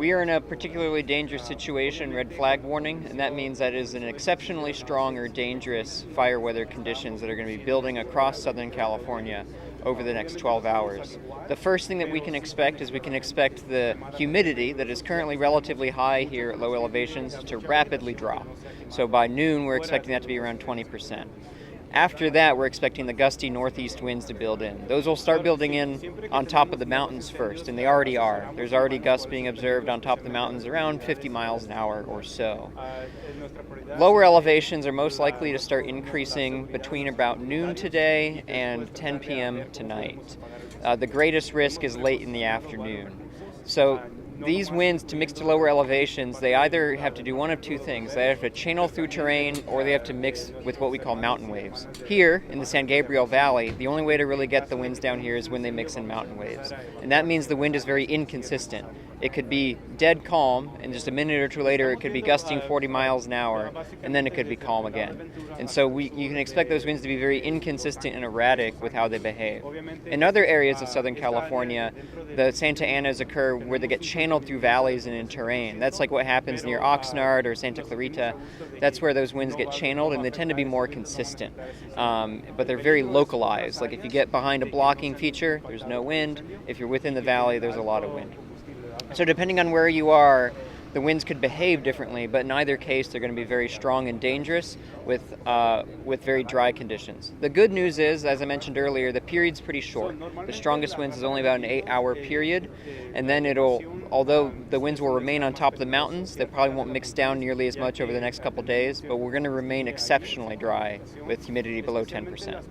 We are in a particularly dangerous situation, red flag warning, and that means that it is an exceptionally strong or dangerous fire weather conditions that are going to be building across Southern California over the next 12 hours. The first thing that we can expect is we can expect the humidity that is currently relatively high here at low elevations to rapidly drop. So by noon, we're expecting that to be around 20%. After that, we're expecting the gusty northeast winds to build in. Those will start building in on top of the mountains first, and they already are. There's already gusts being observed on top of the mountains around 50 miles an hour or so. Lower elevations are most likely to start increasing between about noon today and 10 p.m. tonight. The greatest risk is late in the afternoon. So these winds, to mix to lower elevations, they either have to do one of two things. They have to channel through terrain, or they have to mix with what we call mountain waves. Here, in the San Gabriel Valley, the only way to really get the winds down here is when they mix in mountain waves. And that means the wind is very inconsistent. It could be dead calm, and just a minute or two later, it could be gusting 40 miles an hour, and then it could be calm again. And so you can expect those winds to be very inconsistent and erratic with how they behave. In other areas of Southern California, the Santa Anas occur where they get channeled through valleys and in terrain. That's like what happens near Oxnard or Santa Clarita. That's where those winds get channeled, and they tend to be more consistent. But they're very localized. Like if you get behind a blocking feature, there's no wind. If you're within the valley, there's a lot of wind. So depending on where you are, the winds could behave differently, but in either case, they're going to be very strong and dangerous with very dry conditions. The good news is, as I mentioned earlier, the period's pretty short. The strongest winds is only about an 8-hour period, and then although the winds will remain on top of the mountains, they probably won't mix down nearly as much over the next couple days, but we're going to remain exceptionally dry with humidity below 10%.